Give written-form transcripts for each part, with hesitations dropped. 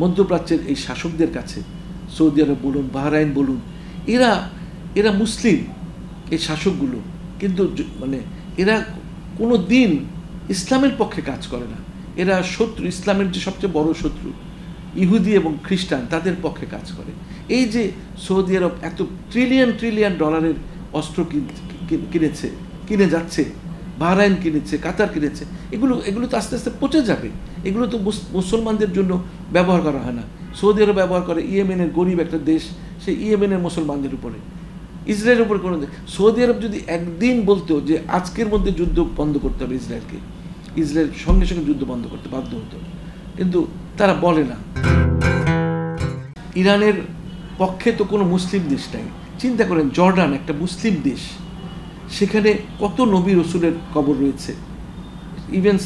মধ্যপ্রাচ্যের এই শাসকদের কাছে, সৌদি আরব বলুন, বাহরাইন বলুন, এরা মুসলিম এই শাসকগুলো, কিন্তু মানে এরা কোনো দিন ইসলামের পক্ষে কাজ করে না। এরা শত্রু, ইসলামের যে সবচেয়ে বড় শত্রু ইহুদি এবং খ্রিস্টান, তাদের পক্ষে কাজ করে। এই যে সৌদি আরব এত ট্রিলিয়ন ডলারের অস্ত্র কিনে যাচ্ছে, বাহরাইন কিনেছে, কাতার কিনেছে, এগুলো তো আস্তে আস্তে পচে যাবে। এগুলো তো মুসলমানদের জন্য ব্যবহার করা হয় না। সৌদি আরব ব্যবহার করে ইয়েমেনের গরিব একটা দেশ, সেই ইয়েমেনের মুসলমানদের উপরে, ইসরায়েলের উপরে কোনো। সৌদি আরব যদি একদিন বলতো যে আজকের মধ্যে যুদ্ধ বন্ধ করতে হবে ইসরায়েলকে, ইসরায়েল সঙ্গে সঙ্গে যুদ্ধ বন্ধ করতে বাধ্য হতো, কিন্তু তারা বলে না। ইরানের পক্ষে তো কোনো মুসলিম দেশ নাই। চিন্তা করেন, জর্ডান একটা মুসলিম দেশ, সেখানে কত নবী রসুলের কবর রয়েছে। ইভেন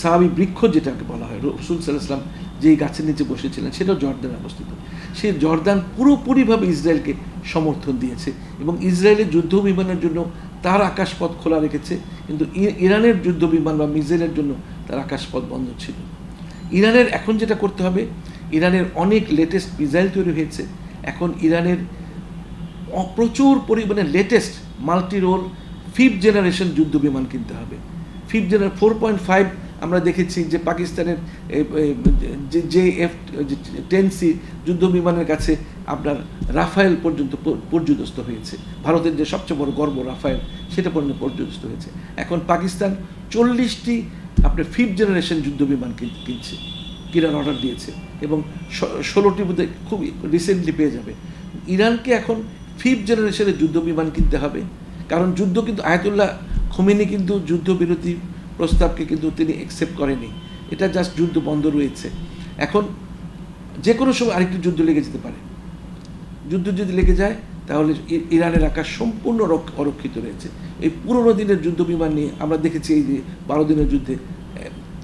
সাহাবি বৃক্ষ যেটাকে বলা হয়, রসুল সাল্লাল্লাহু আলাইহি ওয়াসাল্লাম যেই গাছের নিচে বসেছিলেন, সেটাও জর্দানে অবস্থিত। সেই জর্দান পুরোপুরিভাবে ইসরায়েলকে সমর্থন দিয়েছে এবং ইসরায়েলের যুদ্ধ বিমানের জন্য তার আকাশপথ খোলা রেখেছে, কিন্তু ইরানের যুদ্ধ বিমান বা মিসাইলের জন্য তার আকাশপথ বন্ধ ছিল। ইরানের এখন যেটা করতে হবে, ইরানের অনেক লেটেস্ট মিসাইল তৈরি হয়েছে। এখন ইরানের প্রচুর পরিমাণে latest multi role 5th generation যুদ্ধ বিমান কিনতে হবে। 5th জেনারেশন 4.5 আমরা দেখেছি যে পাকিস্তানের যে F-10C যুদ্ধ বিমানের কাছে আপনার রাফায়েল পর্যন্ত পর্যদস্ত হয়েছে। ভারতের যে সবচেয়ে বড় গর্ব রাফায়েল, সেটা পর্যন্ত পর্যদস্ত হয়েছে। এখন পাকিস্তান 40টি আপনার 5th জেনারেশন যুদ্ধ বিমান কেনার অর্ডার দিয়েছে এবং 16টির মধ্যে খুব রিসেন্টলি পেয়ে যাবে। ইরানকে এখন 5th জেনারেশনের যুদ্ধ বিমান কিনতে হবে, কারণ যুদ্ধ কিন্তু আয়াতুল্লাহ খোমেনি কিন্তু যুদ্ধবিরতি প্রস্তাবকে কিন্তু তিনি অ্যাকসেপ্ট করেনি। এটা জাস্ট যুদ্ধ বন্ধ রয়েছে। এখন যে কোনো সময় আরেকটি যুদ্ধ লেগে যেতে পারে। যুদ্ধ যদি লেগে যায় তাহলে ইরানের আকাশ সম্পূর্ণ অরক্ষিত রয়েছে। এই পুরোনো দিনের যুদ্ধ বিমান নিয়ে আমরা দেখেছি, এই যে 12 দিনের যুদ্ধে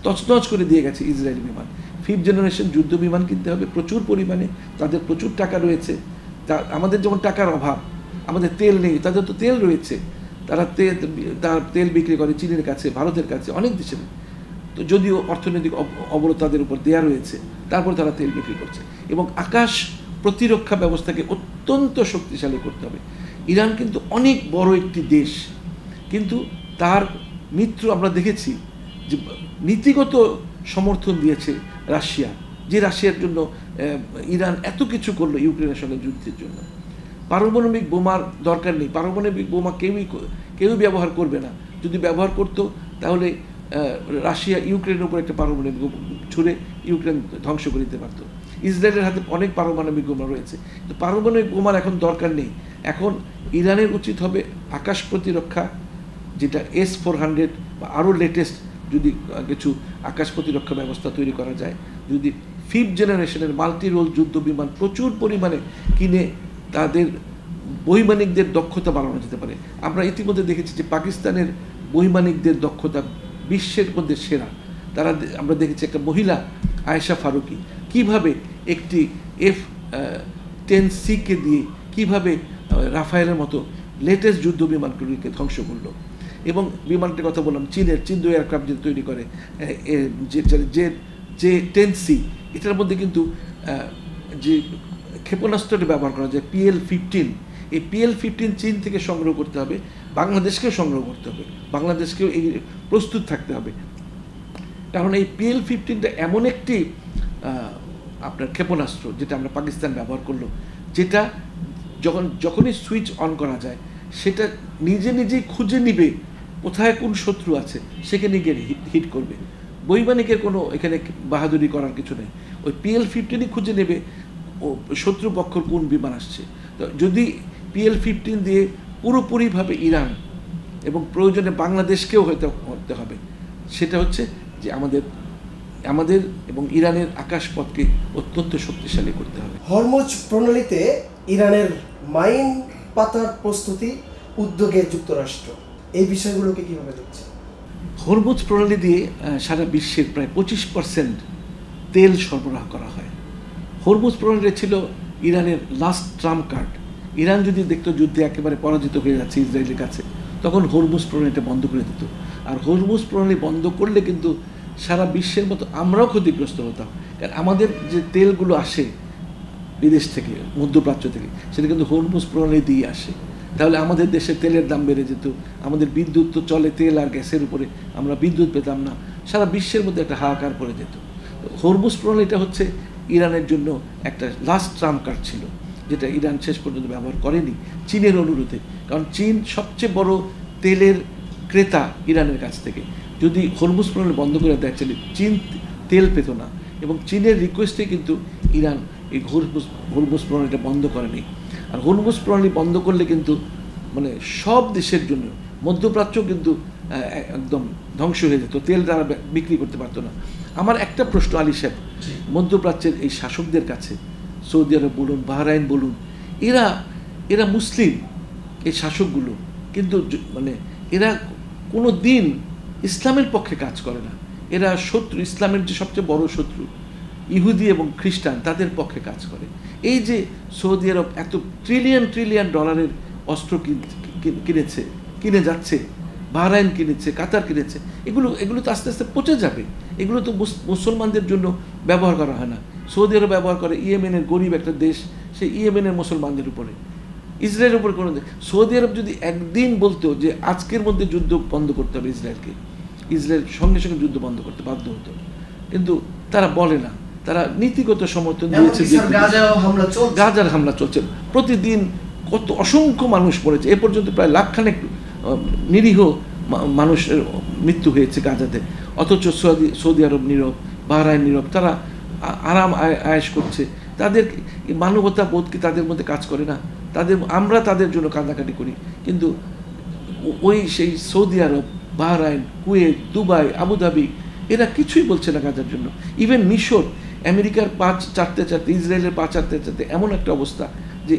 তছনছ করে দিয়ে গেছে ইসরায়েলি বিমান। 5th জেনারেশন যুদ্ধ বিমান কিনতে হবে প্রচুর পরিমাণে, তাদের প্রচুর টাকা রয়েছে। আমাদের যেমন টাকার অভাব, আমাদের তেল নেই, তাদের তো তেল রয়েছে। তার তেল বিক্রি করে চীনের কাছে, ভারতের কাছে, অনেক দেশের। তো যদিও অর্থনৈতিক অবরোধ তাদের উপর দেওয়া রয়েছে, তারপর তারা তেল বিক্রি করছে। এবং আকাশ প্রতিরক্ষা ব্যবস্থাকে অত্যন্ত শক্তিশালী করতে হবে। ইরান কিন্তু অনেক বড় একটি দেশ, কিন্তু তার মিত্র আমরা দেখেছি যে নীতিগত সমর্থন দিয়েছে রাশিয়া, যে রাশিয়ার জন্য ইরান এত কিছু করলো ইউক্রেনের সঙ্গে যুদ্ধের জন্য। পারমাণবিক বোমার দরকার নেই, পারমাণবিক বোমা কেউই ব্যবহার করবে না। যদি ব্যবহার করতো তাহলে রাশিয়া ইউক্রেনের উপর একটা পারমাণবিক ছুড়ে ইউক্রেন ধ্বংস করে দিতে পারতো। ইসরায়েলের হাতে অনেক পারমাণবিক বোমা রয়েছে, কিন্তু পারমাণবিক বোমার এখন দরকার নেই। এখন ইরানের উচিত হবে আকাশ প্রতিরক্ষা, যেটা S-400 বা আরও লেটেস্ট যদি কিছু আকাশ প্রতিরক্ষা ব্যবস্থা তৈরি করা যায়, যদি 5th জেনারেশনের মাল্টি রোল যুদ্ধ বিমান প্রচুর পরিমাণে কিনে তাদের বৈমানিকদের দক্ষতা বাড়ানো যেতে পারে। আমরা ইতিমধ্যে দেখেছি যে পাকিস্তানের বৈমানিকদের দক্ষতা বিশ্বের মধ্যে সেরা। আমরা দেখেছি একটা মহিলা আয়েশা ফারুকি কীভাবে একটি F-10C-কে দিয়ে কীভাবে রাফায়েলের মতো লেটেস্ট যুদ্ধ বিমানগুলিকে ধ্বংস করলো। এবং বিমানটির কথা বললাম, চীন এয়ারক্রাফট যে তৈরি করে যে 10C, এটার মধ্যে কিন্তু যে ক্ষেপণাস্ত্রটি ব্যবহার করা যায় PL-15, এই PL-15 চীন থেকে সংগ্রহ করতে হবে, বাংলাদেশকেও সংগ্রহ করতে হবে, বাংলাদেশকেও এই প্রস্তুত থাকতে হবে। কারণ এই PL-15টা এমন একটি আপনার ক্ষেপণাস্ত্র যেটা আমরা পাকিস্তান ব্যবহার করলো, যেটা যখনই সুইচ অন করা যায় সেটা নিজেই খুঁজে নিবে কোথায় কোন শত্রু আছে, সেখানে গিয়ে হিট করবে। বৈমানিকের কোনো এখানে বাহাদুরি করার কিছু নেই, ওই PL-15ই খুঁজে নেবে ও শত্রুপক্ষর কোন বিমান আসছে। তো যদি PL-15 দিয়ে পুরোপুরিভাবে ইরান এবং প্রয়োজনে বাংলাদেশকেও হয়তো করতে হবে, সেটা হচ্ছে যে আমাদের এবং ইরানের আকাশপথকে অত্যন্ত শক্তিশালী করতে হবে। হরমুজ প্রণালীতে ইরানের মাইন পাতার প্রস্তুতি উদ্যোগে যুক্তরাষ্ট্র, এই বিষয়গুলোকে কীভাবে দেখছে? হরমুজ প্রণালী দিয়ে সারা বিশ্বের প্রায় 25% তেল সরবরাহ করা হয়। হরমুজ প্রণালী ছিল ইরানের লাস্ট ট্রাম্প কার্ড। ইরান যদি দেখতো যুদ্ধে একেবারে পরাজিত হয়ে যাচ্ছে ইসরায়েলের কাছে, তখন হরমুজ প্রণালীটা বন্ধ করে দিত। আর হরমুজ প্রণালী বন্ধ করলে কিন্তু সারা বিশ্বের মতো আমরাও ক্ষতিগ্রস্ত হতাম। কারণ আমাদের যে তেলগুলো আসে বিদেশ থেকে, মধ্যপ্রাচ্য থেকে, সেটা কিন্তু হরমুজ প্রণালী দিয়ে আসে। তাহলে আমাদের দেশে তেলের দাম বেড়ে যেত, আমাদের বিদ্যুৎ তো চলে তেল আর গ্যাসের উপরে, আমরা বিদ্যুৎ পেতাম না, সারা বিশ্বের মধ্যে একটা হাহাকার পড়ে যেত। হরমুজ প্রণালীটা হচ্ছে ইরানের জন্য একটা লাস্ট ট্রাম্প কার্ড ছিল, যেটা ইরান শেষ পর্যন্ত ব্যবহার করেনি চীনের অনুরোধে। কারণ চীন সবচেয়ে বড় তেলের ক্রেতা ইরানের কাছ থেকে। যদি হরমুজ প্রণালী বন্ধ করে দেয়, চীন তেল পেত না, এবং চীনের রিকোয়েস্টে কিন্তু ইরান এই হরমুজ প্রণালীটা বন্ধ করেনি। আর হরমুজ প্রণালী বন্ধ করলে কিন্তু মানে সব দেশের জন্য, মধ্যপ্রাচ্য কিন্তু একদম ধ্বংস হয়ে যেত, তেল তারা বিক্রি করতে পারতো না। আমার একটা প্রশ্ন আলী সাহেব, মধ্যপ্রাচ্যের এই শাসকদের কাছে, সৌদি আরব বলুন, বাহরাইন বলুন, এরা মুসলিম, এই শাসকগুলো কিন্তু মানে এরা কোনো দিন ইসলামের পক্ষে কাজ করে না। এরা শত্রু, ইসলামের যে সবচেয়ে বড় শত্রু ইহুদি এবং খ্রিস্টান, তাদের পক্ষে কাজ করে। এই যে সৌদি আরব এত ট্রিলিয়ন ডলারের অস্ত্র কিনে যাচ্ছে, বাহরাইন কিনেছে, কাতার কিনেছে, এগুলো তো আস্তে আস্তে পচে যাবে। এগুলো তো মুসলমানদের জন্য ব্যবহার করা হয় না। সৌদি আরব ব্যবহার করে ইয়েমেনের গরিব একটা দেশ, সেই ইয়েমেনের মুসলমানদের উপরে, ইসরায়েলের উপরে কোনো। সৌদি আরব যদি একদিন বলতো যে আজকের মধ্যে যুদ্ধ বন্ধ করতে হবে ইসরায়েলকে, ইসরায়েল সঙ্গে সঙ্গে যুদ্ধ বন্ধ করতে বাধ্য হতো, কিন্তু তারা বলে না। তারা নীতিগত সমর্থন দিয়েছে, গাজার হামলা চলছে প্রতিদিন, কত অসংখ্য মানুষ পড়েছে, এ পর্যন্ত প্রায় লাখখানেক নিরীহ মানুষের মৃত্যু হয়েছে গাজাতে। অথচ সৌদি আরব নীরব, বাহরাইন নীরব, তারা আরাম আয়েশ করছে। তাদের মানবতা বোধ কি তাদের মধ্যে কাজ করে না? আমরা তাদের জন্য কান্নাকাটি করি, কিন্তু সেই সৌদি আরব, বাহরাইন, কুয়েত, দুবাই, আবুধাবি, এরা কিছুই বলছে না গাজার জন্য। ইভেন মিশর, আমেরিকার পা চাটতে চাটতে, ইসরায়েলের পা চাটতে চাটতে এমন একটা অবস্থা যে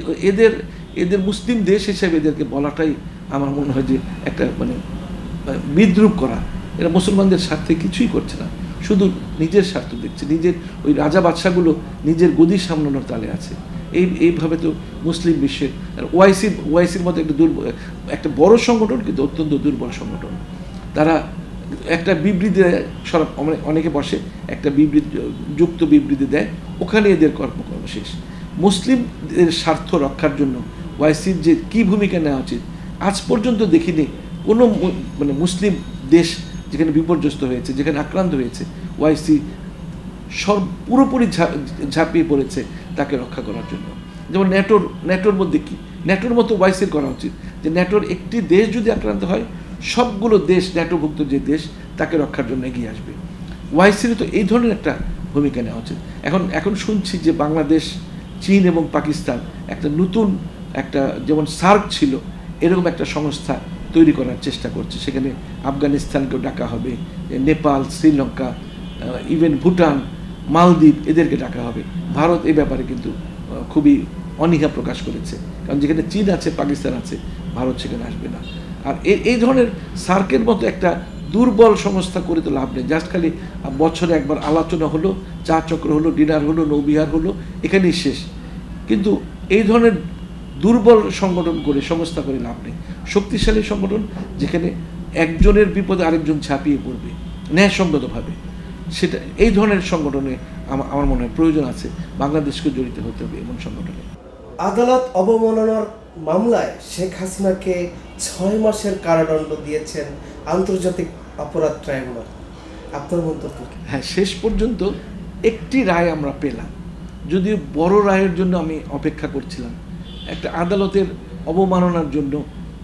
এদের মুসলিম দেশ হিসেবে এদেরকে বলাটাই আমার মনে হয় যে একটা মানে বিদ্রুপ করা। এরা মুসলমানদের স্বার্থে কিছুই করছে না, শুধু নিজের স্বার্থ দেখছে। নিজের ওই রাজা বাদশাগুলো নিজের গদি সামলানোর তালে আছে। এইভাবে তো মুসলিম বিশ্বের ওআইসির মতো একটা বড় সংগঠন, কিন্তু অত্যন্ত দুর্বল সংগঠন। তারা একটা বিবৃতি দেয়, অনেকে বসে একটা যুক্ত বিবৃতি দেয়, ওখানে এদের কর্মকর্ম শেষ। মুসলিমদের স্বার্থ রক্ষার জন্য ওআইসির যে কী ভূমিকা নেওয়া উচিত, আজ পর্যন্ত দেখিনি কোনো মানে মুসলিম দেশ যেখানে বিপর্যস্ত হয়েছে, যেখানে আক্রান্ত হয়েছে, ওআইসি পুরোপুরি ঝাঁপিয়ে পড়েছে তাকে রক্ষা করার জন্য। যেমন ন্যাটোর মধ্যে কি, ন্যাটোর মতো ওআইসির করা উচিত যে ন্যাটোর একটি দেশ যদি আক্রান্ত হয়, সবগুলো দেশ, ন্যাটোভুক্ত যে দেশ, তাকে রক্ষার জন্য এগিয়ে আসবে। ওআইসির তো এই ধরনের একটা ভূমিকা নেওয়া উচিত। এখন শুনছি যে বাংলাদেশ, চীন এবং পাকিস্তান একটা নতুন একটা, যেমন সার্ক ছিল, এরকম একটা সংস্থা তৈরি করার চেষ্টা করছে। সেখানে আফগানিস্তানকেও ডাকা হবে, নেপাল, শ্রীলঙ্কা, ইভেন ভুটান, মালদ্বীপ, এদেরকে ডাকা হবে। ভারত এই ব্যাপারে কিন্তু খুবই অনীহা প্রকাশ করেছে, কারণ যেখানে চীন আছে, পাকিস্তান আছে, ভারত সেখানে আসবে না। আর এই ধরনের সার্কের মতো একটা দুর্বল সংস্থা করে তো লাভ নেই। জাস্ট খালি বছরে একবার আলোচনা হলো, চা চক্র হলো, ডিনার হলো, নৌবিহার হলো, এখানেই শেষ। কিন্তু এই ধরনের দুর্বল সংগঠন করে, সংস্থা করে লাভ নেই। শক্তিশালী সংগঠন, যেখানে একজনের বিপদে আরেকজন ঝাঁপিয়ে পড়বে ন্যায়সঙ্গতভাবে, সেটা এই ধরনের সংগঠনে আমার মনে হয় প্রয়োজন আছে। বাংলাদেশকে জড়িত হতে হবে এমন সংগঠনে। আদালত অবমাননার মামলায় শেখ হাসিনাকে 6 মাসের কারাদণ্ড দিয়েছেন আন্তর্জাতিক অপরাধ ট্রাইব্যুনাল। আপনার মন্তব্য? হ্যাঁ, শেষ পর্যন্ত একটি রায় আমরা পেলাম, যদিও বড় রায়ের জন্য আমি অপেক্ষা করছিলাম। একটা আদালতের অবমাননার জন্য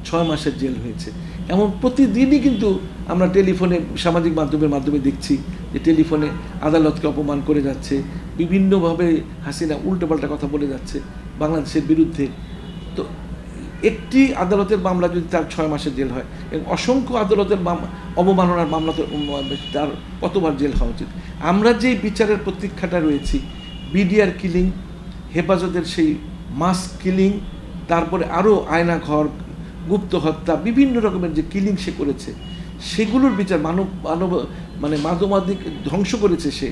6 মাসের জেল হয়েছে। এমন প্রতিদিনই কিন্তু আমরা টেলিফোনে, সামাজিক মাধ্যমে দেখছি যে টেলিফোনে আদালতকে অপমান করে যাচ্ছে, বিভিন্নভাবে হাসিনা উল্টোপাল্টা কথা বলে যাচ্ছে বাংলাদেশের বিরুদ্ধে। তো একটি আদালতের মামলা যদি তার 6 মাসের জেল হয়, এবং অসংখ্য আদালতের অবমাননার মামলা, তো তার কতবার জেল হওয়া উচিত। আমরা যেই বিচারের প্রতীক্ষাটা রয়েছি, বিডিআর কিলিং, হেফাজতের সেই মাস কিলিং, তারপরে আরও আয়না ঘর, গুপ্ত হত্যা, বিভিন্ন রকমের যে কিলিং সে করেছে, সেগুলোর বিচার, মানবাধিক ধ্বংস করেছে সে,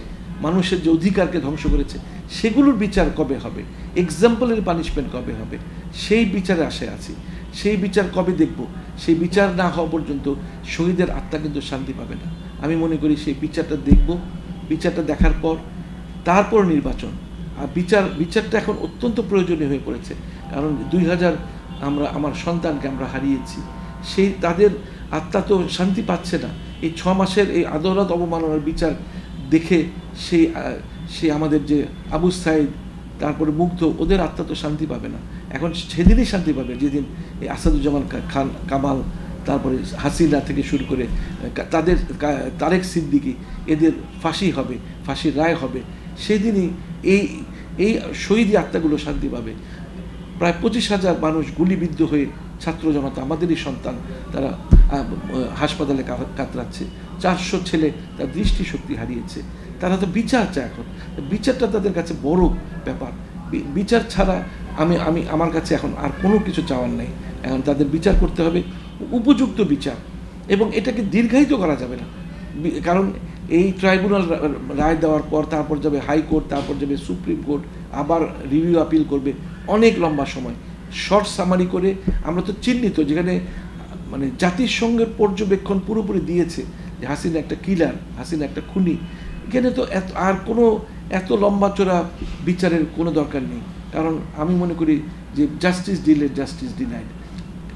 মানুষের যে অধিকারকে ধ্বংস করেছে, সেগুলোর বিচার কবে হবে, এক্সাম্পলের পানিশমেন্ট কবে হবে, সেই বিচারে আশায় আছি। সেই বিচার কবে দেখব? সেই বিচার না হওয়া পর্যন্ত শহীদের আত্মা কিন্তু শান্তি পাবে না। আমি মনে করি সেই বিচারটা দেখব, বিচারটা দেখার পর তারপর নির্বাচন। আর বিচারটা এখন অত্যন্ত প্রয়োজনীয় হয়ে পড়েছে, কারণ 2000 আমার সন্তানকে আমরা হারিয়েছি, সেই তাদের আত্মা তো শান্তি পাচ্ছে না। এই 6 মাসের এই আদালত অবমাননার বিচার দেখে সেই আমাদের যে আবু সাইদ, তারপরে মুগ্ধ, ওদের আত্মা তো শান্তি পাবে না। এখন সেদিনই শান্তি পাবে যেদিন এই আসাদুজ্জামান খান কামাল, তারপরে হাসিনা থেকে শুরু করে তাদের তারেক সিদ্দিকী, এদের ফাঁসি হবে, ফাঁসির রায় হবে, সেদিনই এই শহীদি আত্মাগুলো শান্তি পাবে। প্রায় 25,000 মানুষ গুলিবিদ্ধ হয়ে, ছাত্র জনতা, আমাদেরই সন্তান, তারা হাসপাতালে কাতরাচ্ছে। 400 ছেলে তার দৃষ্টিশক্তি হারিয়েছে। তারা তো বিচার চায়। এখন বিচারটা তাদের কাছে বড় ব্যাপার। বিচার ছাড়া আমার কাছে এখন আর কোনো কিছু চাওয়ার নেই। এখন তাদের বিচার করতে হবে, উপযুক্ত বিচার, এবং এটাকে দীর্ঘায়িত করা যাবে না। কারণ এই ট্রাইব্যুনাল রায় দেওয়ার পর তারপর যাবে হাইকোর্ট, তারপর যাবে সুপ্রিম কোর্ট, আবার রিভিউ আপিল করবে, অনেক লম্বা সময়। শর্ট সামারি করে আমরা তো চিহ্নিত, যেখানে মানে জাতিসংঘের পর্যবেক্ষণ পুরোপুরি দিয়েছে যে হাসিনা একটা কিলার, হাসিনা একটা খুনি। এখানে তো এত লম্বা চড়া বিচারের কোনো দরকার নেই। কারণ আমি মনে করি যে জাস্টিস ডিলেড, জাস্টিস ডিনাইড।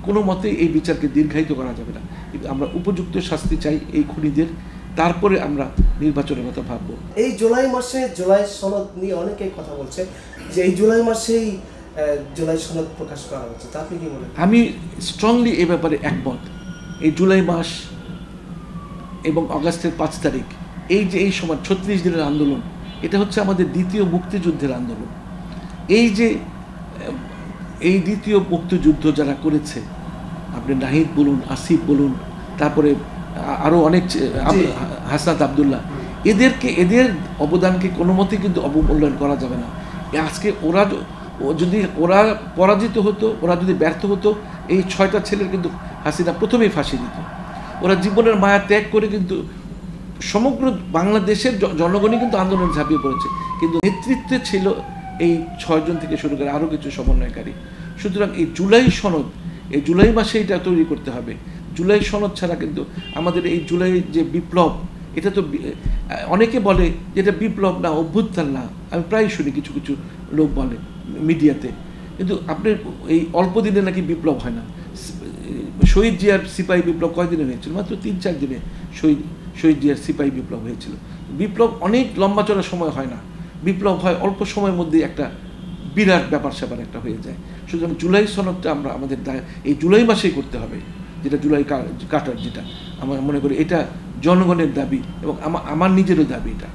কোনো মতে এই বিচারকে দীর্ঘায়িত করা যাবে না। আমরা উপযুক্ত শাস্তি চাই এই খুনিদের, তারপরে আমরা নির্বাচনের কথা ভাববো। এই জুলাই মাসে জুলাই সনদ নিয়ে অনেকেই কথা বলছে যে এই জুলাই মাসেই জুলাই সনদ প্রকাশ করা হচ্ছে, তা আপনি কি মনে করেন? আমি স্ট্রংলি এ ব্যাপারে একমত। এই জুলাই মাস এবং আগস্টের 5 তারিখ, এই সময় 36 দিনের আন্দোলন, এটা হচ্ছে আমাদের দ্বিতীয় মুক্তিযুদ্ধের আন্দোলন। এই দ্বিতীয় মুক্তিযুদ্ধ যারা করেছে, আপনি নাহিদ বলুন, আসিফ বলুন, তারপরে আরও অনেক, হাসনাত আবদুল্লাহ, এদের অবদানকে কোনো মতেই কিন্তু অবমূল্যায়ন করা যাবে না। আজকে ওরা পরাজিত হতো, ওরা যদি ব্যর্থ হতো, এই 6টা ছেলের কিন্তু হাসিনা প্রথমেই ফাঁসি দিত। ওরা জীবনের মায়া ত্যাগ করে কিন্তু সমগ্র বাংলাদেশের জনগণই কিন্তু আন্দোলনে ঝাঁপিয়ে পড়েছে, কিন্তু নেতৃত্বে ছিল এই 6 জন থেকে শুরু করে আরও কিছু সমন্বয়কারী। সুতরাং এই জুলাই মাসে এটা তৈরি করতে হবে। জুলাই সনদ ছাড়া কিন্তু আমাদের এই জুলাই যে বিপ্লব, এটা তো অনেকে বলে যে এটা বিপ্লব না, অভ্যুত্থান না। আমি প্রায় শুনি কিছু কিছু লোক বলে মিডিয়াতে, কিন্তু আপনার এই অল্প দিনে নাকি বিপ্লব হয় না। শহীদ জিয়ার সিপাহী বিপ্লব কয়দিনে হয়েছিল? মাত্র 3-4 দিনে শহীদ জিয়ার সিপাহী বিপ্লব হয়েছিল। বিপ্লব অনেক লম্বা চড়া সময় হয় না, বিপ্লব হয় অল্প সময়ের মধ্যে একটা বিরাট ব্যাপার স্যাপার একটা হয়ে যায়। সুতরাং জুলাই সনদটা আমরা আমাদের এই জুলাই মাসেই করতে হবে, যেটা জুলাই কাটার, যেটা আমার মনে করি এটা জনগণের দাবি এবং আমার নিজেরও দাবি এটা।